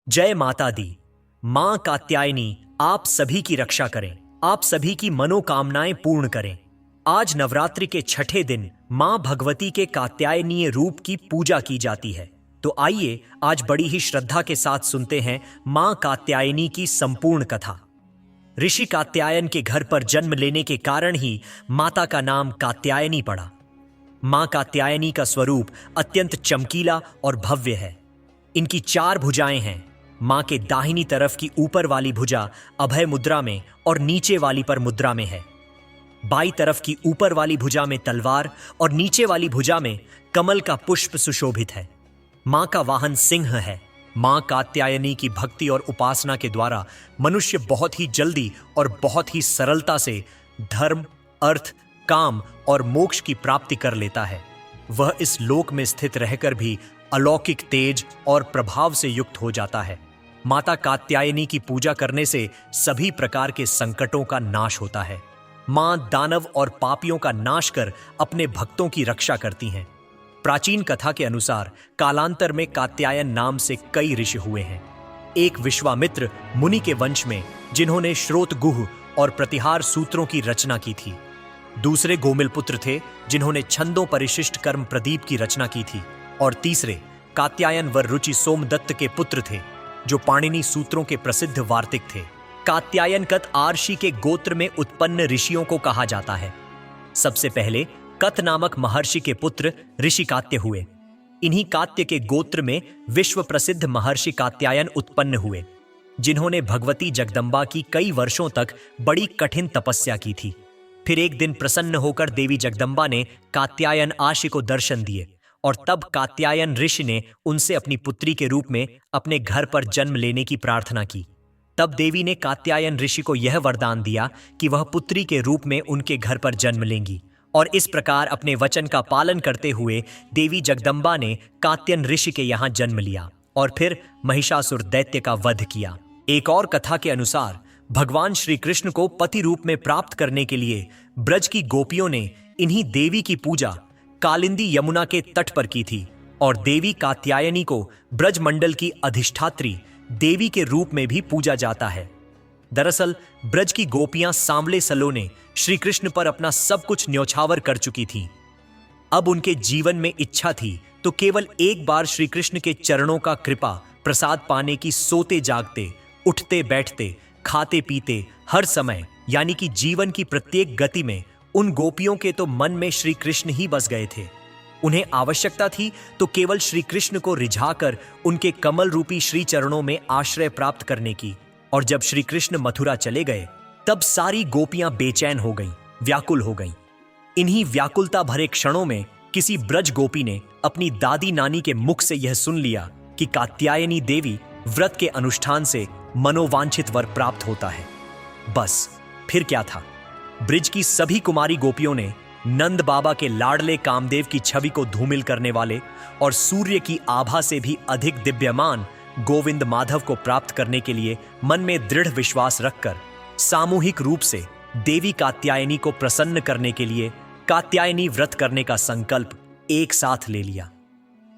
जय माता दी। मां कात्यायनी आप सभी की रक्षा करें, आप सभी की मनोकामनाएं पूर्ण करें। आज नवरात्रि के छठे दिन मां भगवती के कात्यायनीय रूप की पूजा की जाती है। तो आइए आज बड़ी ही श्रद्धा के साथ सुनते हैं मां कात्यायनी की संपूर्ण कथा। ऋषि कात्यायन के घर पर जन्म लेने के कारण ही माता का नाम कात्यायनी पड़ा। मां कात्यायनी का स्वरूप अत्यंत चमकीला और भव्य है। इनकी 4 भुजाएं हैं। मां के दाहिनी तरफ की ऊपर वाली भुजा अभय मुद्रा में और नीचे वाली पर मुद्रा में है। बाई तरफ की ऊपर वाली भुजा में तलवार और नीचे वाली भुजा में कमल का पुष्प सुशोभित है। मां का वाहन सिंह है। मां कात्यायनी की भक्ति और उपासना के द्वारा मनुष्य बहुत ही जल्दी और बहुत ही सरलता से धर्म, अर्थ, काम और मोक्ष की प्राप्ति कर लेता है। वह इस लोक में स्थित रहकर भी अलौकिक तेज और प्रभाव से युक्त हो जाता है। माता कात्यायनी की पूजा करने से सभी प्रकार के संकटों का नाश होता है। मां दानव और पापियों का नाश कर अपने भक्तों की रक्षा करती हैं। प्राचीन कथा के अनुसार कालांतर में कात्यायन नाम से कई ऋषि हुए हैं। एक विश्वामित्र मुनि के वंश में, जिन्होंने श्रोतगुह और प्रतिहार सूत्रों की रचना की थी। दूसरे गोमिल पुत्र थे, जिन्होंने छंदों परिशिष्ट कर्म प्रदीप की रचना की थी। और तीसरे कात्यायन वर रुचि सोमदत्त के पुत्र थे, जो पाणिनि सूत्रों के प्रसिद्ध वार्तिक थे। कात्यायन कत आर्षि के गोत्र में उत्पन्न ऋषियों को कहा जाता है। सबसे पहले कत नामक महर्षि के पुत्र ऋषि कात्य हुए। इन्हीं कात्य के गोत्र में विश्व प्रसिद्ध महर्षि कात्यायन उत्पन्न हुए, जिन्होंने भगवती जगदम्बा की कई वर्षों तक बड़ी कठिन तपस्या की थी। फिर एक दिन प्रसन्न होकर देवी जगदम्बा ने कात्यायन आर्षि को दर्शन दिए और तब कात्यायन ऋषि ने उनसे अपनी पुत्री के रूप में अपने घर पर जन्म लेने की प्रार्थना की। तब देवी ने कात्यायन ऋषि को यह वरदान दिया कि वह पुत्री के रूप में उनके घर पर जन्म लेंगी। और इस प्रकार अपने वचन का पालन करते हुए देवी जगदम्बा ने कात्यायन ऋषि के यहाँ जन्म लिया और फिर महिषासुर दैत्य का वध किया। एक और कथा के अनुसार भगवान श्री कृष्ण को पति रूप में प्राप्त करने के लिए ब्रज की गोपियों ने इन्हीं देवी की पूजा कालिंदी यमुना के तट पर की थी। और देवी कात्यायनी को ब्रजमंडल की अधिष्ठात्री देवी के रूप में भी पूजा जाता है। दरअसल ब्रज की गोपियां सांवले सलोने श्री कृष्ण पर अपना सब कुछ न्यौछावर कर चुकी थीं। अब उनके जीवन में इच्छा थी तो केवल एक बार श्री कृष्ण के चरणों का कृपा प्रसाद पाने की। सोते जागते, उठते बैठते, खाते पीते, हर समय यानी कि जीवन की प्रत्येक गति में उन गोपियों के तो मन में श्री कृष्ण ही बस गए थे। उन्हें आवश्यकता थी तो केवल श्री कृष्ण को रिझाकर उनके कमल रूपी श्री चरणों में आश्रय प्राप्त करने की। और जब श्री कृष्ण मथुरा चले गए तब सारी गोपियां बेचैन हो गईं, व्याकुल हो गईं। इन्हीं व्याकुलता भरे क्षणों में किसी ब्रज गोपी ने अपनी दादी नानी के मुख से यह सुन लिया कि कात्यायनी देवी व्रत के अनुष्ठान से मनोवांछित वर प्राप्त होता है। बस फिर क्या था, ब्रिज की सभी कुमारी गोपियों ने नंद बाबा के लाडले कामदेव की छवि को धूमिल करने वाले और सूर्य की आभा से भी अधिक दिव्यमान गोविंद माधव को प्राप्त करने के लिए मन में दृढ़ विश्वास रखकर सामूहिक रूप से देवी कात्यायनी को प्रसन्न करने के लिए कात्यायनी व्रत करने का संकल्प एक साथ ले लिया।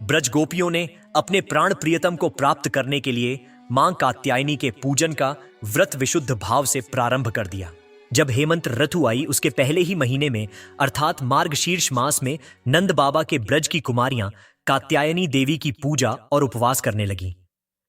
ब्रज गोपियों ने अपने प्राण प्रियतम को प्राप्त करने के लिए मां कात्यायनी के पूजन का व्रत विशुद्ध भाव से प्रारंभ कर दिया। जब हेमंत ऋतु आई उसके पहले ही महीने में अर्थात मार्गशीर्ष मास में नंद बाबा के ब्रज की कुमारियां कात्यायनी देवी की पूजा और उपवास करने लगीं।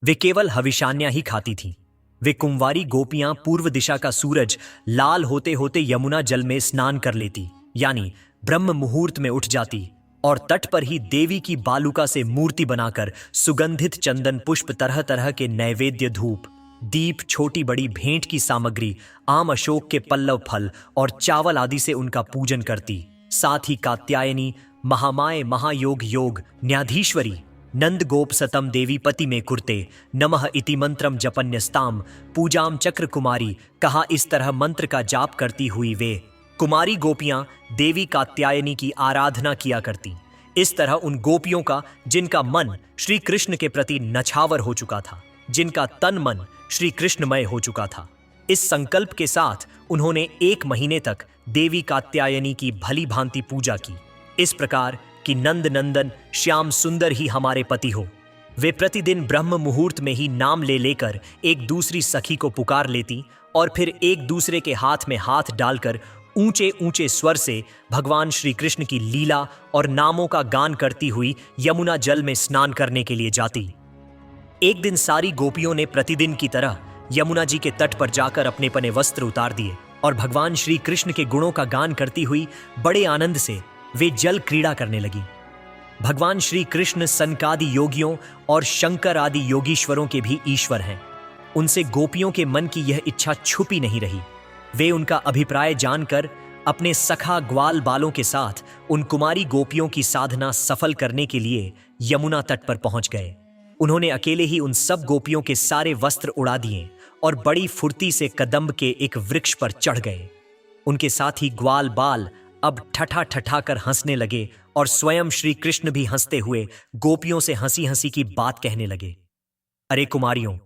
वे केवल हविषान्या ही खाती थीं। वे कुंवारी गोपियां पूर्व दिशा का सूरज लाल होते होते यमुना जल में स्नान कर लेती, यानी ब्रह्म मुहूर्त में उठ जाती और तट पर ही देवी की बालुका से मूर्ति बनाकर सुगंधित चंदन पुष्प, तरह तरह के नैवेद्य, धूप, दीप, छोटी बड़ी भेंट की सामग्री, आम अशोक के पल्लव फल और चावल आदि से उनका पूजन करती। साथ ही कात्यायनी महामाय महायोग योग न्याधीश्वरी नंद गोप सतम देवी पति में कुर्ते नमः इति मंत्रम जपन्यस्ताम पूजाम चक्र कुमारी कहा। इस तरह मंत्र का जाप करती हुई वे कुमारी गोपियां देवी कात्यायनी की आराधना किया करती। इस तरह उन गोपियों का जिनका मन श्री कृष्ण के प्रति नछावर हो चुका था, जिनका तन मन श्री कृष्णमय हो चुका था, इस संकल्प के साथ उन्होंने 1 महीने तक देवी कात्यायनी की भली भांति पूजा की, इस प्रकार कि नंद नंदन श्याम सुंदर ही हमारे पति हो। वे प्रतिदिन ब्रह्म मुहूर्त में ही नाम ले लेकर एक दूसरी सखी को पुकार लेती और फिर एक दूसरे के हाथ में हाथ डालकर ऊंचे ऊंचे स्वर से भगवान श्री कृष्ण की लीला और नामों का गान करती हुई यमुना जल में स्नान करने के लिए जाती। एक दिन सारी गोपियों ने प्रतिदिन की तरह यमुना जी के तट पर जाकर अपने पने वस्त्र उतार दिए और भगवान श्री कृष्ण के गुणों का गान करती हुई बड़े आनंद से वे जल क्रीड़ा करने लगी। भगवान श्री कृष्ण सनकादि योगियों और शंकर आदि योगीश्वरों के भी ईश्वर हैं। उनसे गोपियों के मन की यह इच्छा छुपी नहीं रही। वे उनका अभिप्राय जानकर अपने सखा ग्वाल बालों के साथ उन कुमारी गोपियों की साधना सफल करने के लिए यमुना तट पर पहुंच गए। उन्होंने अकेले ही उन सब गोपियों के सारे वस्त्र उड़ा दिए और बड़ी फुर्ती से कदम्ब के एक वृक्ष पर चढ़ गए। उनके साथ ही ग्वाल बाल अब ठठा ठठा कर हंसने लगे और स्वयं श्री कृष्ण भी हंसते हुए गोपियों से हंसी हंसी की बात कहने लगे। अरे कुमारियों,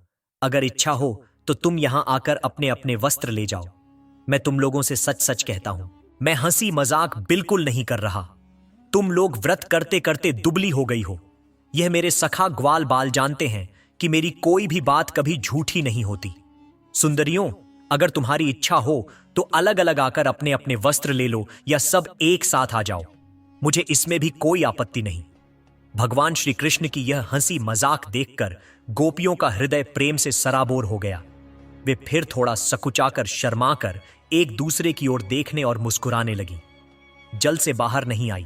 अगर इच्छा हो तो तुम यहां आकर अपने अपने वस्त्र ले जाओ। मैं तुम लोगों से सच सच कहता हूं, मैं हंसी मजाक बिल्कुल नहीं कर रहा। तुम लोग व्रत करते करते दुबली हो गई हो। यह मेरे सखा ग्वाल बाल जानते हैं कि मेरी कोई भी बात कभी झूठी नहीं होती। सुंदरियों, अगर तुम्हारी इच्छा हो तो अलग अलग आकर अपने अपने वस्त्र ले लो या सब एक साथ आ जाओ, मुझे इसमें भी कोई आपत्ति नहीं। भगवान श्री कृष्ण की यह हंसी मजाक देखकर गोपियों का हृदय प्रेम से सराबोर हो गया। वे फिर थोड़ा सकुचाकर शर्माकर एक दूसरे की ओर देखने और मुस्कुराने लगी। जल से बाहर नहीं आई।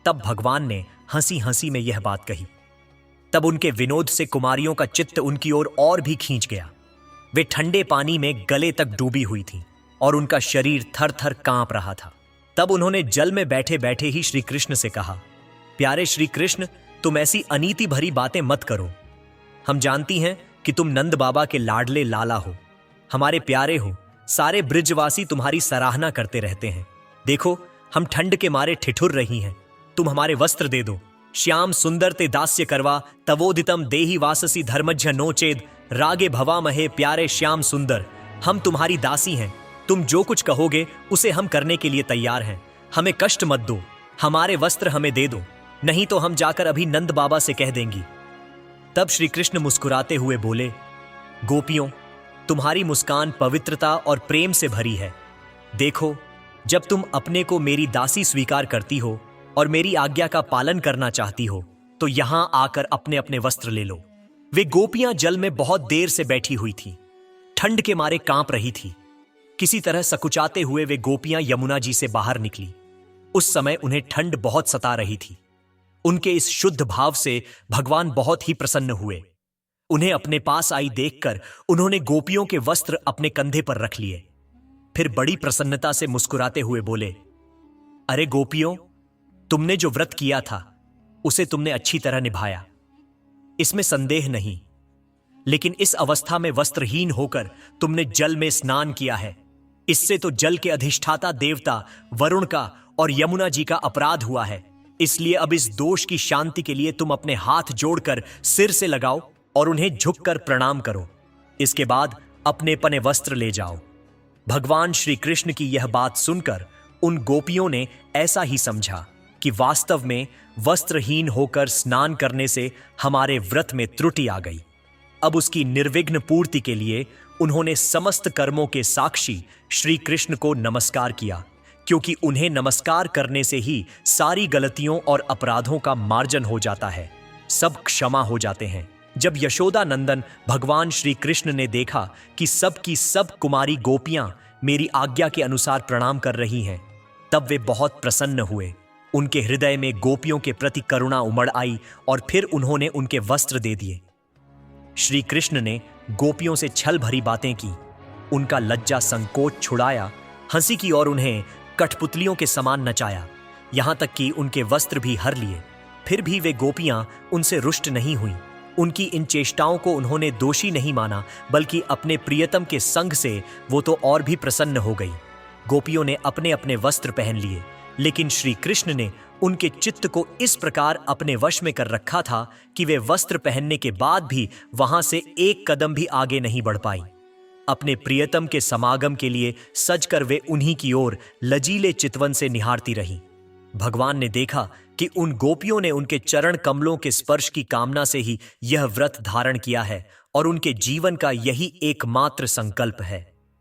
तब भगवान ने हंसी हंसी में यह बात कही। तब उनके विनोद से कुमारियों का चित्त उनकी ओर और भी खींच गया। वे ठंडे पानी में गले तक डूबी हुई थीं और उनका शरीर थर थर कांप रहा था। तब उन्होंने जल में बैठे बैठे ही श्री कृष्ण से कहा, प्यारे श्री कृष्ण, तुम ऐसी अनीति भरी बातें मत करो। हम जानती हैं कि तुम नंद बाबा के लाडले लाला हो, हमारे प्यारे हो। सारे ब्रिजवासी तुम्हारी सराहना करते रहते हैं। देखो, हम ठंड के मारे ठिठुर रही हैं। तुम हमारे वस्त्र दे दो। श्याम सुंदर ते दास्य करवा, तवोदितम देहि वाससी धर्मज्ञ नोचेद, रागे भवा महे प्यारे श्याम सुंदर। हम तुम्हारी दासी हैं। तुम जो कुछ कहोगे उसे हम करने के लिए तैयार हैं। हमें कष्ट मत दो, हमारे वस्त्र हमें दे दो, नहीं तो हम जाकर अभी नंद बाबा से कह देंगी। तब श्री कृष्ण मुस्कुराते हुए बोले, गोपियों, तुम्हारी मुस्कान पवित्रता और प्रेम से भरी है। देखो, जब तुम अपने को मेरी दासी स्वीकार करती हो और मेरी आज्ञा का पालन करना चाहती हो तो यहां आकर अपने अपने वस्त्र ले लो। वे गोपियां जल में बहुत देर से बैठी हुई थीं, ठंड के मारे कांप रही थी। किसी तरह सकुचाते हुए वे गोपियां यमुना जी से बाहर निकली। उस समय उन्हें ठंड बहुत सता रही थी। उनके इस शुद्ध भाव से भगवान बहुत ही प्रसन्न हुए। उन्हें अपने पास आई देखकर उन्होंने गोपियों के वस्त्र अपने कंधे पर रख लिए। फिर बड़ी प्रसन्नता से मुस्कुराते हुए बोले, अरे गोपियों, तुमने जो व्रत किया था उसे तुमने अच्छी तरह निभाया, इसमें संदेह नहीं। लेकिन इस अवस्था में वस्त्रहीन होकर तुमने जल में स्नान किया है। इससे तो जल के अधिष्ठाता देवता वरुण का और यमुना जी का अपराध हुआ है। इसलिए अब इस दोष की शांति के लिए तुम अपने हाथ जोड़कर सिर से लगाओ और उन्हें झुककर प्रणाम करो। इसके बाद अपने पने वस्त्र ले जाओ। भगवान श्री कृष्ण की यह बात सुनकर उन गोपियों ने ऐसा ही समझा कि वास्तव में वस्त्रहीन होकर स्नान करने से हमारे व्रत में त्रुटि आ गई। अब उसकी निर्विघ्न पूर्ति के लिए उन्होंने समस्त कर्मों के साक्षी श्री कृष्ण को नमस्कार किया, क्योंकि उन्हें नमस्कार करने से ही सारी गलतियों और अपराधों का मार्जन हो जाता है, सब क्षमा हो जाते हैं। जब यशोदा नंदन भगवान श्री कृष्ण ने देखा कि सब की सब कुमारी गोपियां मेरी आज्ञा के अनुसार प्रणाम कर रही हैं, तब वे बहुत प्रसन्न हुए। उनके हृदय में गोपियों के प्रति करुणा उमड़ आई और फिर उन्होंने उनके वस्त्र दे दिए। श्री कृष्ण ने गोपियों से छल भरी बातें की, उनका लज्जा संकोच छुड़ाया, हंसी की और उन्हें कठपुतलियों के समान नचाया, यहां तक कि उनके वस्त्र भी हर लिए। फिर भी वे गोपियां उनसे रुष्ट नहीं हुईं। उनकी इन चेष्टाओं को उन्होंने दोषी नहीं माना, बल्कि अपने प्रियतम के संग से वो तो और भी प्रसन्न हो गई। गोपियों ने अपने अपने वस्त्र पहन लिए, लेकिन श्री कृष्ण ने उनके चित्त को इस प्रकार अपने वश में कर रखा था कि वे वस्त्र पहनने के बाद भी वहां से एक कदम भी आगे नहीं बढ़ पाई। अपने प्रियतम के समागम के लिए सजकर वे उन्हीं की ओर लजीले चितवन से निहारती रहीं। भगवान ने देखा कि उन गोपियों ने उनके चरण कमलों के स्पर्श की कामना से ही यह व्रत धारण किया है और उनके जीवन का यही एकमात्र संकल्प है।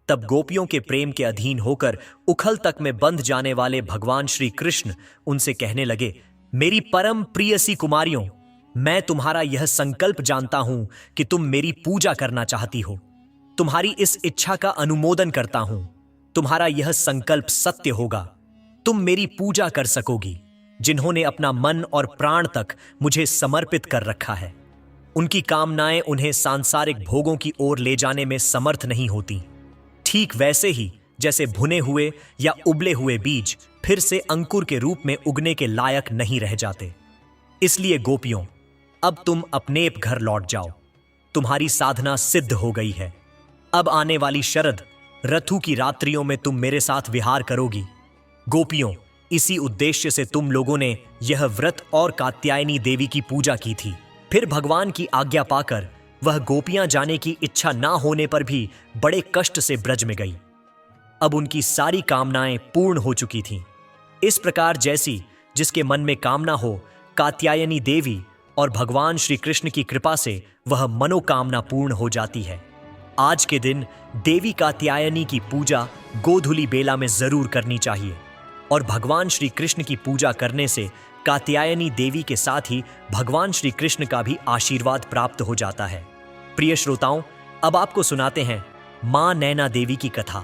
तब गोपियों के प्रेम के अधीन होकर उखल तक में बंध जाने वाले भगवान श्री कृष्ण उनसे कहने लगे, मेरी परम प्रियसी कुमारियों, मैं तुम्हारा यह संकल्प जानता हूं कि तुम मेरी पूजा करना चाहती हो। तुम्हारी इस इच्छा का अनुमोदन करता हूं। तुम्हारा यह संकल्प सत्य होगा। तुम मेरी पूजा कर सकोगी। जिन्होंने अपना मन और प्राण तक मुझे समर्पित कर रखा है, उनकी कामनाएं उन्हें सांसारिक भोगों की ओर ले जाने में समर्थ नहीं होती। ठीक वैसे ही जैसे भुने हुए या उबले हुए बीज फिर से अंकुर के रूप में उगने के लायक नहीं रह जाते। इसलिए गोपियों, अब तुम अपने घर लौट जाओ। तुम्हारी साधना सिद्ध हो गई है। अब आने वाली शरद ऋतु की रात्रियों में तुम मेरे साथ विहार करोगी। गोपियों, इसी उद्देश्य से तुम लोगों ने यह व्रत और कात्यायनी देवी की पूजा की थी। फिर भगवान की आज्ञा पाकर वह गोपियां जाने की इच्छा ना होने पर भी बड़े कष्ट से ब्रज में गई। अब उनकी सारी कामनाएं पूर्ण हो चुकी थीं। इस प्रकार जैसी जिसके मन में कामना हो, कात्यायनी देवी और भगवान श्री कृष्ण की कृपा से वह मनोकामना पूर्ण हो जाती है। आज के दिन देवी कात्यायनी की पूजा गोधूली बेला में जरूर करनी चाहिए और भगवान श्री कृष्ण की पूजा करने से कात्यायनी देवी के साथ ही भगवान श्री कृष्ण का भी आशीर्वाद प्राप्त हो जाता है। प्रिय श्रोताओं, अब आपको सुनाते हैं मां नैना देवी की कथा।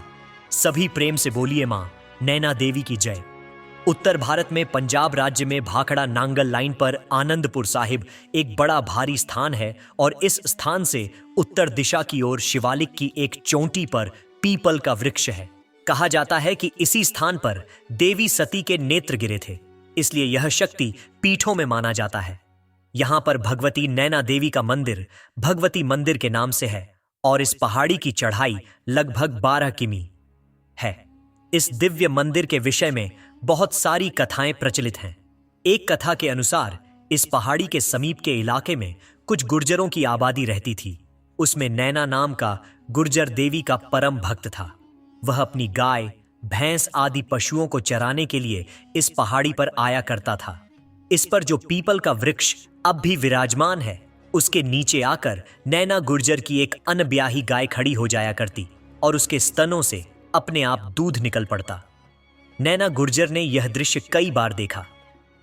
सभी प्रेम से बोलिए मां नैना देवी की जय। उत्तर भारत में पंजाब राज्य में भाखड़ा नांगल लाइन पर आनंदपुर साहिब एक बड़ा भारी स्थान है और इस स्थान से उत्तर दिशा की ओर शिवालिक की एक चोटी पर पीपल का वृक्ष है। कहा जाता है कि इसी स्थान पर देवी सती के नेत्र गिरे थे, इसलिए यह शक्ति पीठों में माना जाता है। यहां पर भगवती नैना देवी का मंदिर भगवती मंदिर के नाम से है और इस पहाड़ी की चढ़ाई लगभग 12 किमी है। इस दिव्य मंदिर के विषय में बहुत सारी कथाएं प्रचलित हैं। एक कथा के अनुसार इस पहाड़ी के समीप के इलाके में कुछ गुर्जरों की आबादी रहती थी। उसमें नैना नाम का गुर्जर देवी का परम भक्त था। वह अपनी गाय, भैंस आदि पशुओं को चराने के लिए इस पहाड़ी पर आया करता था। इस पर जो पीपल का वृक्ष अब भी विराजमान है, उसके नीचे आकर नैना गुर्जर की एक अनब्याही गाय खड़ी हो जाया करती और उसके स्तनों से अपने आप दूध निकल पड़ता। नैना गुर्जर ने यह दृश्य कई बार देखा।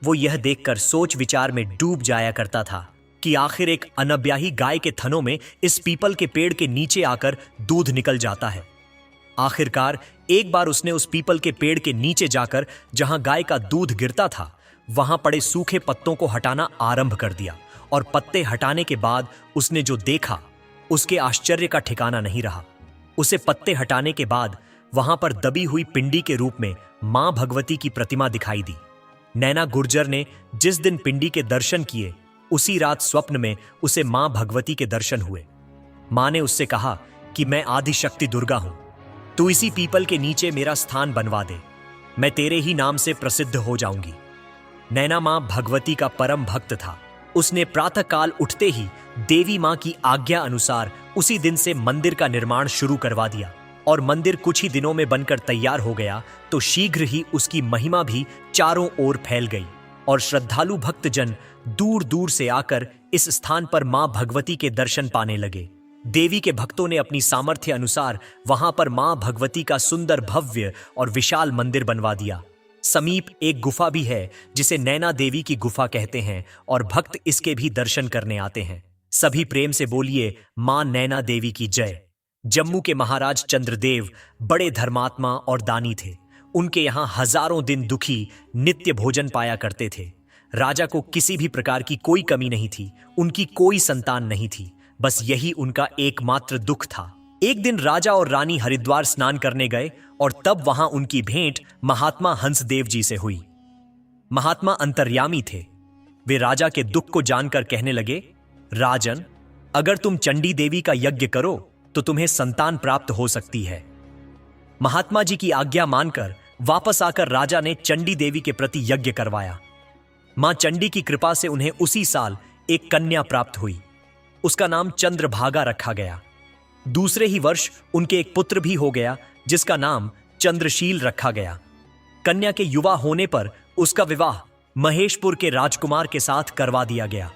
वो यह देखकर सोच विचार में डूब जाया करता था कि आखिर एक अनब्याही गाय के थनों में इस पीपल के पेड़ के नीचे आकर दूध निकल जाता है। आखिरकार एक बार उसने उस पीपल के पेड़ के नीचे जाकर जहां गाय का दूध गिरता था, वहां पड़े सूखे पत्तों को हटाना आरंभ कर दिया और पत्ते हटाने के बाद उसने जो देखा, उसके आश्चर्य का ठिकाना नहीं रहा। उसे पत्ते हटाने के बाद वहां पर दबी हुई पिंडी के रूप में मां भगवती की प्रतिमा दिखाई दी। नैना गुर्जर ने जिस दिन पिंडी के दर्शन किए, उसी रात स्वप्न में उसे मां भगवती के दर्शन हुए। मां ने उससे कहा कि मैं आदिशक्ति दुर्गा हूं, तू इसी पीपल के नीचे मेरा स्थान बनवा दे, मैं तेरे ही नाम से प्रसिद्ध हो जाऊंगी। नैना मां भगवती का परम भक्त था। उसने प्रातःकाल उठते ही देवी मां की आज्ञा अनुसार उसी दिन से मंदिर का निर्माण शुरू करवा दिया और मंदिर कुछ ही दिनों में बनकर तैयार हो गया तो शीघ्र ही उसकी महिमा भी चारों ओर फैल गई और श्रद्धालु भक्तजन दूर दूर से आकर इस स्थान पर मां भगवती के दर्शन पाने लगे। देवी के भक्तों ने अपनी सामर्थ्य अनुसार वहां पर मां भगवती का सुंदर भव्य और विशाल मंदिर बनवा दिया। समीप एक गुफा भी है जिसे नैना देवी की गुफा कहते हैं और भक्त इसके भी दर्शन करने आते हैं। सभी प्रेम से बोलिए मां नैना देवी की जय। जम्मू के महाराज चंद्रदेव बड़े धर्मात्मा और दानी थे। उनके यहाँ हजारों दिन दुखी नित्य भोजन पाया करते थे। राजा को किसी भी प्रकार की कोई कमी नहीं थी। उनकी कोई संतान नहीं थी, बस यही उनका एकमात्र दुख था। एक दिन राजा और रानी हरिद्वार स्नान करने गए और तब वहां उनकी भेंट महात्मा हंसदेव जी से हुई। महात्मा अंतर्यामी थे। वे राजा के दुख को जानकर कहने लगे, राजन, अगर तुम चंडी देवी का यज्ञ करो तो तुम्हें संतान प्राप्त हो सकती है। महात्मा जी की आज्ञा मानकर वापस आकर राजा ने चंडी देवी के प्रति यज्ञ करवाया। मां चंडी की कृपा से उन्हें उसी साल एक कन्या प्राप्त हुई। उसका नाम चंद्रभागा रखा गया। दूसरे ही वर्ष उनके एक पुत्र भी हो गया जिसका नाम चंद्रशील रखा गया। कन्या के युवा होने पर उसका विवाह महेशपुर के राजकुमार के साथ करवा दिया गया।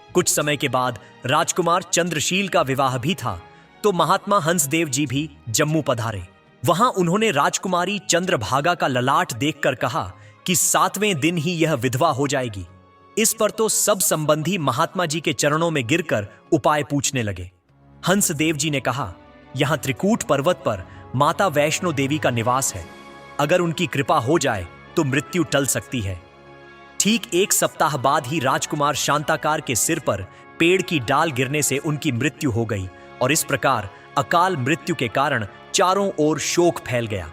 कुछ समय के बाद राजकुमार चंद्रशील का विवाह भी था तो महात्मा हंसदेव जी भी जम्मू पधारे। वहां उन्होंने राजकुमारी चंद्रभागा का ललाट देखकर कहा कि 7वें दिन ही यह विधवा हो जाएगी। इस पर तो सब संबंधी महात्मा जी के चरणों में गिरकर उपाय पूछने लगे। हंसदेव जी ने कहा, यहां त्रिकूट पर्वत पर माता वैष्णो देवी का निवास है, अगर उनकी कृपा हो जाए तो मृत्यु टल सकती है। ठीक 1 सप्ताह बाद ही राजकुमार शांताकार के सिर पर पेड़ की डाल गिरने से उनकी मृत्यु हो गई और इस प्रकार अकाल मृत्यु के कारण चारों ओर शोक फैल गया।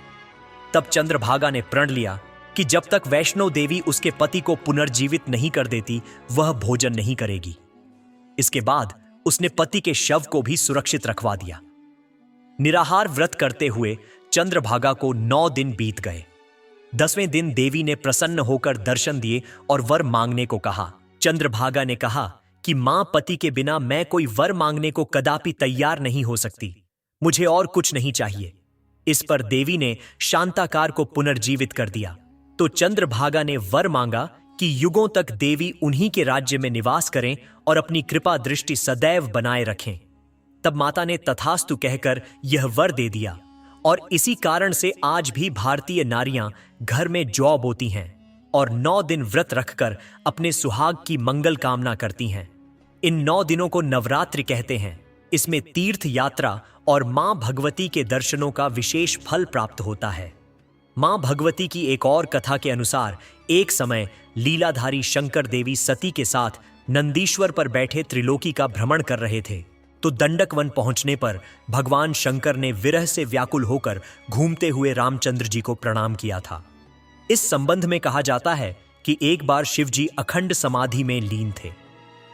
तब चंद्रभागा ने प्रण लिया कि जब तक वैष्णो देवी उसके पति को पुनर्जीवित नहीं कर देती वह भोजन नहीं करेगी। इसके बाद उसने पति के शव को भी सुरक्षित रखवा दिया। निराहार व्रत करते हुए चंद्रभागा को 9 दिन बीत गए। 10वें दिन देवी ने प्रसन्न होकर दर्शन दिए और वर मांगने को कहा। चंद्रभागा ने कहा कि मां, पति के बिना मैं कोई वर मांगने को कदापि तैयार नहीं हो सकती, मुझे और कुछ नहीं चाहिए। इस पर देवी ने शांताकार को पुनर्जीवित कर दिया तो चंद्रभागा ने वर मांगा कि युगों तक देवी उन्हीं के राज्य में निवास करें और अपनी कृपा दृष्टि सदैव बनाए रखें। तब माता ने तथास्तु कहकर यह वर दे दिया और इसी कारण से आज भी भारतीय नारियां घर में जौ बोती हैं और 9 दिन व्रत रखकर अपने सुहाग की मंगल कामना करती हैं। इन 9 दिनों को नवरात्रि कहते हैं। इसमें तीर्थ यात्रा और मां भगवती के दर्शनों का विशेष फल प्राप्त होता है। मां भगवती की एक और कथा के अनुसार एक समय लीलाधारी शंकर देवी सती के साथ नंदीश्वर पर बैठे त्रिलोकी का भ्रमण कर रहे थे तो दंडक वन पहुंचने पर भगवान शंकर ने विरह से व्याकुल होकर घूमते हुए रामचंद्र जी को प्रणाम किया था। इस संबंध में कहा जाता है कि एक बार शिव जी अखंड समाधि में लीन थे।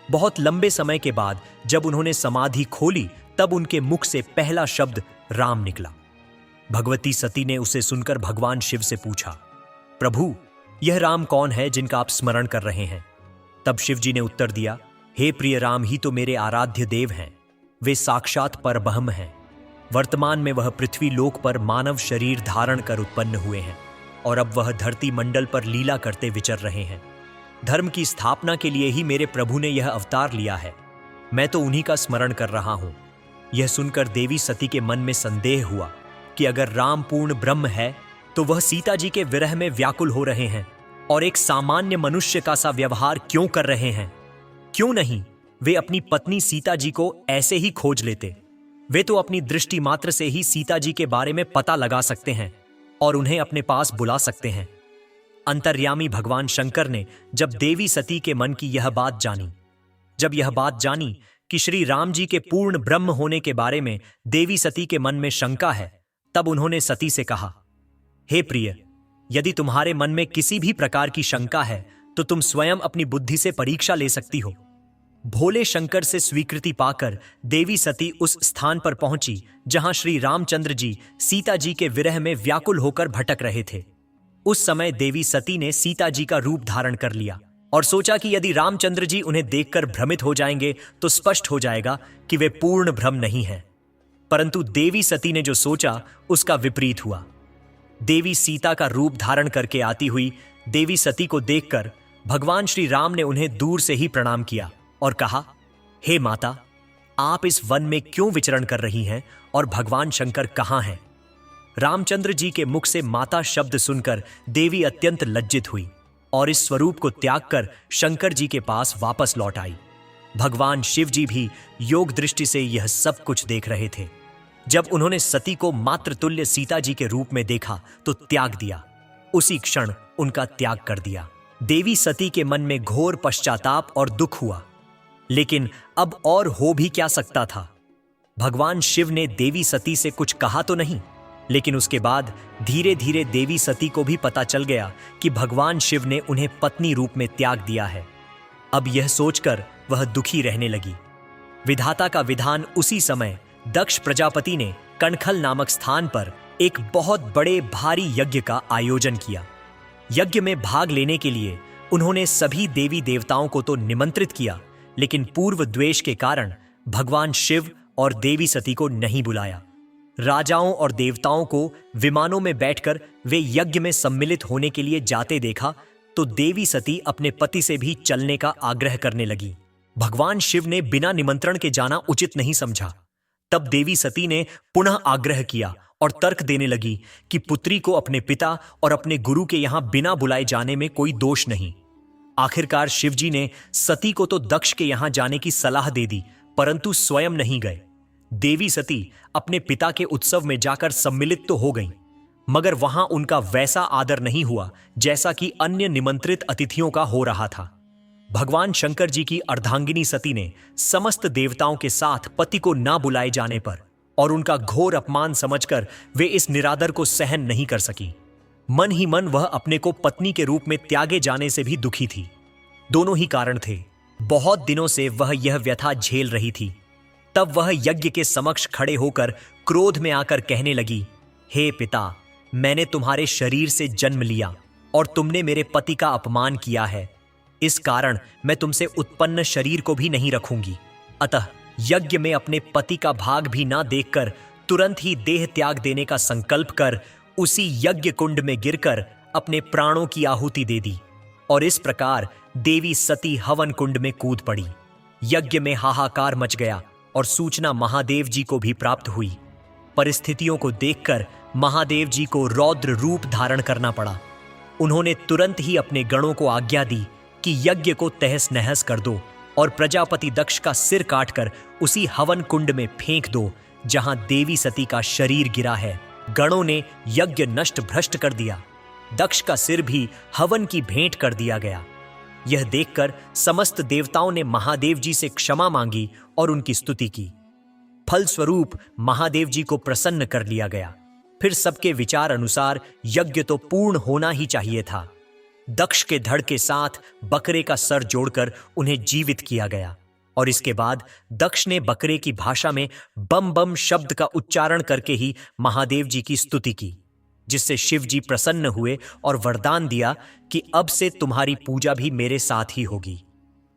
बहुत लंबे समय के बाद जब उन्होंने समाधि खोली तब उनके मुख से पहला शब्द राम निकला। भगवती सती ने उसे सुनकर भगवान शिव से पूछा, प्रभु, यह राम कौन है जिनका आप स्मरण कर रहे हैं? तब शिव जी ने उत्तर दिया, हे प्रिय, राम ही तो मेरे आराध्य देव हैं। वे साक्षात परब्रह्म हैं। वर्तमान में वह पृथ्वी लोक पर मानव शरीर धारण कर उत्पन्न हुए हैं और अब वह धरती मंडल पर लीला करते विचर रहे हैं। धर्म की स्थापना के लिए ही मेरे प्रभु ने यह अवतार लिया है। मैं तो उन्हीं का स्मरण कर रहा हूं। यह सुनकर देवी सती के मन में संदेह हुआ कि अगर राम पूर्ण ब्रह्म है तो वह सीता जी के विरह में व्याकुल हो रहे हैं और एक सामान्य मनुष्य का सा व्यवहार क्यों कर रहे हैं? क्यों नहीं वे अपनी पत्नी सीता जी को ऐसे ही खोज लेते? वे तो अपनी दृष्टि मात्र से ही सीता जी के बारे में पता लगा सकते हैं और उन्हें अपने पास बुला सकते हैं। अंतर्यामी भगवान शंकर ने जब देवी सती के मन की यह बात जानी कि श्री राम जी के पूर्ण ब्रह्म होने के बारे में देवी सती के मन में शंका है, तब उन्होंने सती से कहा, हे प्रिय, यदि तुम्हारे मन में किसी भी प्रकार की शंका है तो तुम स्वयं अपनी बुद्धि से परीक्षा ले सकती हो। भोले शंकर से स्वीकृति पाकर देवी सती उस स्थान पर पहुंची जहां श्री रामचंद्र जी सीता जी के विरह में व्याकुल होकर भटक रहे थे। उस समय देवी सती ने सीता जी का रूप धारण कर लिया और सोचा कि यदि रामचंद्र जी उन्हें देखकर भ्रमित हो जाएंगे तो स्पष्ट हो जाएगा कि वे पूर्ण भ्रम नहीं हैं। परंतु देवी सती ने जो सोचा उसका विपरीत हुआ। देवी सीता का रूप धारण करके आती हुई देवी सती को देखकर भगवान श्री राम ने उन्हें दूर से ही प्रणाम किया और कहा, हे माता, आप इस वन में क्यों विचरण कर रही हैं और भगवान शंकर कहां हैं? रामचंद्र जी के मुख से माता शब्द सुनकर देवी अत्यंत लज्जित हुई और इस स्वरूप को त्याग कर शंकर जी के पास वापस लौट आई। भगवान शिव जी भी योग दृष्टि से यह सब कुछ देख रहे थे। जब उन्होंने सती को मातृतुल्य सीता जी के रूप में देखा तो त्याग दिया। उसी क्षण उनका त्याग कर दिया। देवी सती के मन में घोर पश्चाताप और दुख हुआ, लेकिन अब और हो भी क्या सकता था? भगवान शिव ने देवी सती से कुछ कहा तो नहीं, लेकिन उसके बाद धीरे धीरे देवी सती को भी पता चल गया कि भगवान शिव ने उन्हें पत्नी रूप में त्याग दिया है। अब यह सोचकर वह दुखी रहने लगी। विधाता का विधान उसी समय दक्ष प्रजापति ने कणखल नामक स्थान पर एक बहुत बड़े भारी यज्ञ का आयोजन किया। यज्ञ में भाग लेने के लिए उन्होंने सभी देवी देवताओं को तो निमंत्रित किया, लेकिन पूर्व द्वेष के कारण भगवान शिव और देवी सती को नहीं बुलाया। राजाओं और देवताओं को विमानों में बैठकर वे यज्ञ में सम्मिलित होने के लिए जाते देखा तो देवी सती अपने पति से भी चलने का आग्रह करने लगी। भगवान शिव ने बिना निमंत्रण के जाना उचित नहीं समझा। तब देवी सती ने पुनः आग्रह किया और तर्क देने लगी कि पुत्री को अपने पिता और अपने गुरु के यहां बिना बुलाए जाने में कोई दोष नहीं। आखिरकार शिवजी ने सती को तो दक्ष के यहां जाने की सलाह दे दी, परंतु स्वयं नहीं गए। देवी सती अपने पिता के उत्सव में जाकर सम्मिलित तो हो गईं, मगर वहां उनका वैसा आदर नहीं हुआ जैसा कि अन्य निमंत्रित अतिथियों का हो रहा था। भगवान शंकर जी की अर्धांगिनी सती ने समस्त देवताओं के साथ पति को ना बुलाए जाने पर और उनका घोर अपमान समझकर वे इस निरादर को सहन नहीं कर सकी। मन ही मन वह अपने को पत्नी के रूप में त्यागे जाने से भी दुखी थी। दोनों ही कारण थे। बहुत दिनों से वह यह व्यथा झेल रही थी। तब वह यज्ञ के समक्ष खड़े होकर क्रोध में आकर कहने लगी, हे पिता, मैंने तुम्हारे शरीर से जन्म लिया और तुमने मेरे पति का अपमान किया है। इस कारण मैं तुमसे उत्पन्न शरीर को भी नहीं रखूंगी। अतः यज्ञ में अपने पति का भाग भी ना देखकर तुरंत ही देह त्याग देने का संकल्प कर उसी यज्ञ कुंड में गिरकर अपने प्राणों की आहुति दे दी। और इस प्रकार देवी सती हवन कुंड में कूद पड़ी। यज्ञ में हाहाकार मच गया और सूचना महादेव जी को भी प्राप्त हुई। परिस्थितियों को देखकर महादेव जी को रौद्र रूप धारण करना पड़ा। उन्होंने तुरंत ही अपने गणों को आज्ञा दी कि यज्ञ को तहस नहस कर दो और प्रजापति दक्ष का सिर काटकर उसी हवन कुंड में फेंक दो जहां देवी सती का शरीर गिरा है। गणों ने यज्ञ नष्ट भ्रष्ट कर दिया। दक्ष का सिर भी हवन की भेंट कर दिया गया। यह देखकर समस्त देवताओं ने महादेव जी से क्षमा मांगी और उनकी स्तुति की। फलस्वरूप महादेव जी को प्रसन्न कर लिया गया। फिर सबके विचार अनुसार यज्ञ तो पूर्ण होना ही चाहिए था। दक्ष के धड़ के साथ बकरे का सर जोड़कर उन्हें जीवित किया गया और इसके बाद दक्ष ने बकरे की भाषा में बम बम शब्द का उच्चारण करके ही महादेव जी की स्तुति की, जिससे शिव जी प्रसन्न हुए और वरदान दिया कि अब से तुम्हारी पूजा भी मेरे साथ ही होगी।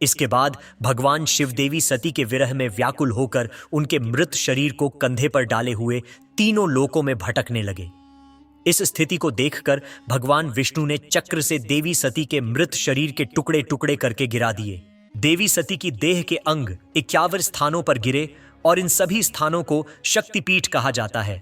इसके बाद भगवान शिव देवी सती के विरह में व्याकुल होकर उनके मृत शरीर को कंधे पर डाले हुए तीनों लोकों में भटकने लगे। इस स्थिति को देखकर भगवान विष्णु ने चक्र से देवी सती के मृत शरीर के टुकड़े टुकड़े करके गिरा दिए। देवी सती की देह के अंग 51 स्थानों पर गिरे और इन सभी स्थानों को शक्तिपीठ कहा जाता है।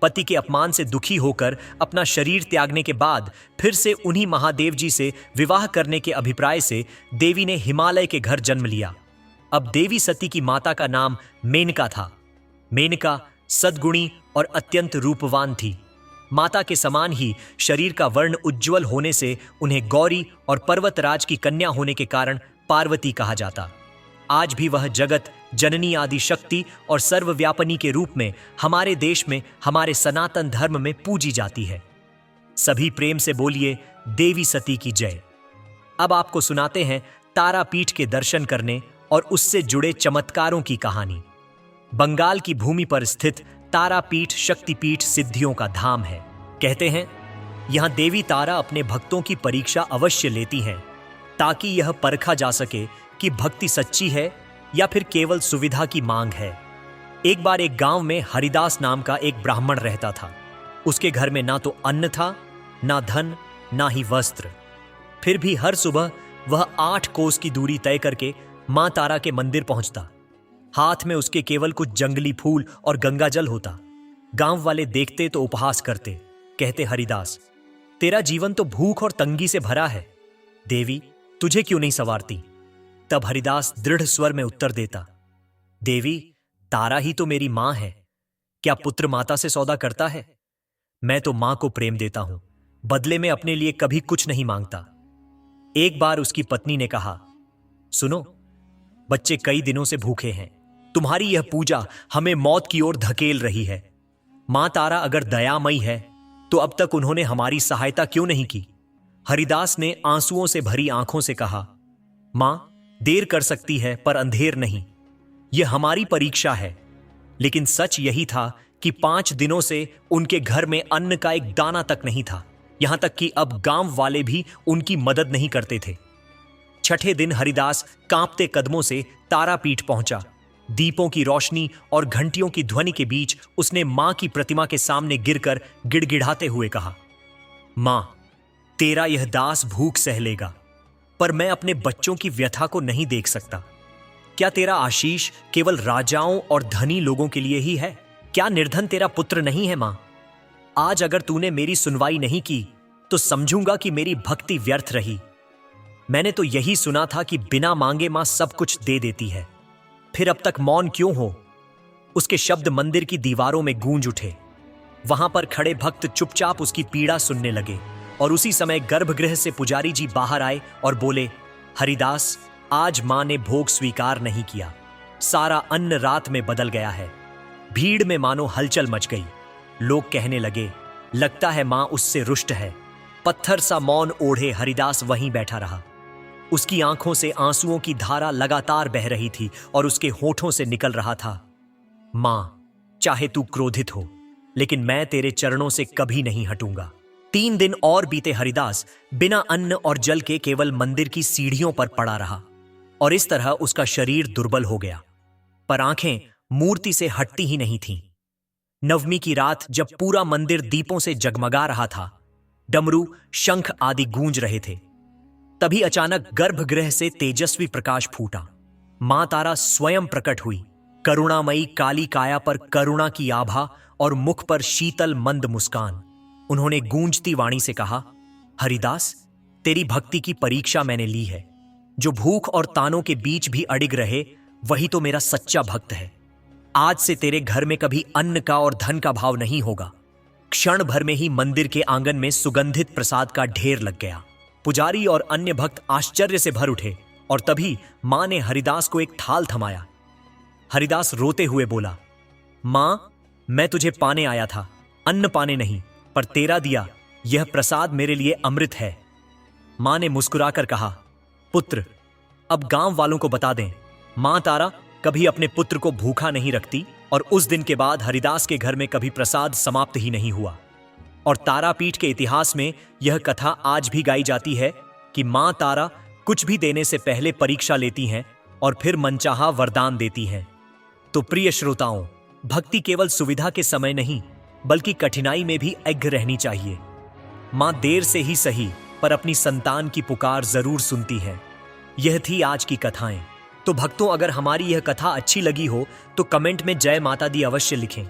पति के अपमान से दुखी होकर अपना शरीर त्यागने के बाद फिर से उन्हीं महादेव जी से विवाह करने के अभिप्राय से देवी ने हिमालय के घर जन्म लिया। अब देवी सती की माता का नाम मेनका था। मेनका सद्गुणी और अत्यंत रूपवान थी। माता के समान ही शरीर का वर्ण उज्ज्वल होने से उन्हें गौरी और पर्वतराज की कन्या होने के कारण पार्वती कहा जाता। आज भी वह जगत जननी आदि शक्ति और सर्वव्यापनी के रूप में हमारे देश में हमारे सनातन धर्म में पूजी जाती है। सभी प्रेम से बोलिए देवी सती की जय। अब आपको सुनाते हैं तारापीठ के दर्शन करने और उससे जुड़े चमत्कारों की कहानी। बंगाल की भूमि पर स्थित तारापीठ शक्तिपीठ सिद्धियों का धाम है। कहते हैं यहां देवी तारा अपने भक्तों की परीक्षा अवश्य लेती हैं, ताकि यह परखा जा सके कि भक्ति सच्ची है या फिर केवल सुविधा की मांग है। एक बार एक गांव में हरिदास नाम का एक ब्राह्मण रहता था। उसके घर में ना तो अन्न था, ना धन, ना ही वस्त्र। फिर भी हर सुबह वह 8 कोस की दूरी तय करके मां तारा के मंदिर पहुंचता। हाथ में उसके केवल कुछ जंगली फूल और गंगा जल होता। गांव वाले देखते तो उपहास करते, कहते हरिदास, तेरा जीवन तो भूख और तंगी से भरा है, देवी तुझे क्यों नहीं संवारती? तब हरिदास दृढ़ स्वर में उत्तर देता, देवी तारा ही तो मेरी मां है। क्या पुत्र माता से सौदा करता है? मैं तो मां को प्रेम देता हूं, बदले में अपने लिए कभी कुछ नहीं मांगता। एक बार उसकी पत्नी ने कहा, सुनो, बच्चे कई दिनों से भूखे हैं। तुम्हारी यह पूजा हमें मौत की ओर धकेल रही है। मां तारा अगर दयामयी है तो अब तक उन्होंने हमारी सहायता क्यों नहीं की? हरिदास ने आंसुओं से भरी आंखों से कहा, मां देर कर सकती है पर अंधेर नहीं। यह हमारी परीक्षा है। लेकिन सच यही था कि 5 दिनों से उनके घर में अन्न का एक दाना तक नहीं था। यहां तक कि अब गांव वाले भी उनकी मदद नहीं करते थे। छठे दिन हरिदास कांपते कदमों से तारापीठ पहुंचा। दीपों की रोशनी और घंटियों की ध्वनि के बीच उसने मां की प्रतिमा के सामने गिरकर गिड़गिड़ाते हुए कहा, मां तेरा यह दास भूख सह लेगा, पर मैं अपने बच्चों की व्यथा को नहीं देख सकता। क्या तेरा आशीष केवल राजाओं और धनी लोगों के लिए ही है? क्या निर्धन तेरा पुत्र नहीं है? मां, आज अगर तूने मेरी सुनवाई नहीं की तो समझूंगा कि मेरी भक्ति व्यर्थ रही। मैंने तो यही सुना था कि बिना मांगे मां सब कुछ दे देती है। फिर अब तक मौन क्यों हो? उसके शब्द मंदिर की दीवारों में गूंज उठे। वहां पर खड़े भक्त चुपचाप उसकी पीड़ा सुनने लगे और उसी समय गर्भगृह से पुजारी जी बाहर आए और बोले, हरिदास, आज मां ने भोग स्वीकार नहीं किया। सारा अन्न रात में बदल गया है। भीड़ में मानो हलचल मच गई। लोग कहने लगे, लगता है मां उससे रुष्ट है। पत्थर सा मौन ओढ़े हरिदास वहीं बैठा रहा। उसकी आंखों से आंसुओं की धारा लगातार बह रही थी और उसके होठों से निकल रहा था, मां, चाहे तू क्रोधित हो, लेकिन मैं तेरे चरणों से कभी नहीं हटूंगा। 3 दिन और बीते। हरिदास बिना अन्न और जल के केवल मंदिर की सीढ़ियों पर पड़ा रहा और इस तरह उसका शरीर दुर्बल हो गया, पर आंखें मूर्ति से हटती ही नहीं थीं। नवमी की रात जब पूरा मंदिर दीपों से जगमगा रहा था, डमरू, शंख आदि गूंज रहे थे, तभी अचानक गर्भगृह से तेजस्वी प्रकाश फूटा। मां तारा स्वयं प्रकट हुई, करुणामयी काली काया पर करुणा की आभा और मुख पर शीतल मंद मुस्कान। उन्होंने गूंजती वाणी से कहा, हरिदास, तेरी भक्ति की परीक्षा मैंने ली है। जो भूख और तानों के बीच भी अडिग रहे, वही तो मेरा सच्चा भक्त है। आज से तेरे घर में कभी अन्न का और धन का भाव नहीं होगा। क्षण भर में ही मंदिर के आंगन में सुगंधित प्रसाद का ढेर लग गया। पुजारी और अन्य भक्त आश्चर्य से भर उठे और तभी मां ने हरिदास को एक थाल थमाया। हरिदास रोते हुए बोला, मां, मैं तुझे पाने आया था, अन्न पाने नहीं, पर तेरा दिया यह प्रसाद मेरे लिए अमृत है। मां ने मुस्कुराकर कहा, पुत्र, अब गांव वालों को बता दें, मां तारा कभी अपने पुत्र को भूखा नहीं रखती और उस दिन के बाद हरिदास के घर में कभी प्रसाद समाप्त ही नहीं हुआ। और तारापीठ के इतिहास में यह कथा आज भी गाई जाती है कि मां तारा कुछ भी देने से पहले परीक्षा लेती हैं और फिर मनचाहा वरदान देती हैं। तो प्रिय श्रोताओं, भक्ति केवल सुविधा के समय नहीं, बल्कि कठिनाई में भी अग्र रहनी चाहिए। मां देर से ही सही, पर अपनी संतान की पुकार जरूर सुनती है। यह थी आज की कथाएं। तो भक्तों, अगर हमारी यह कथा अच्छी लगी हो तो कमेंट में जय माता दी अवश्य लिखें।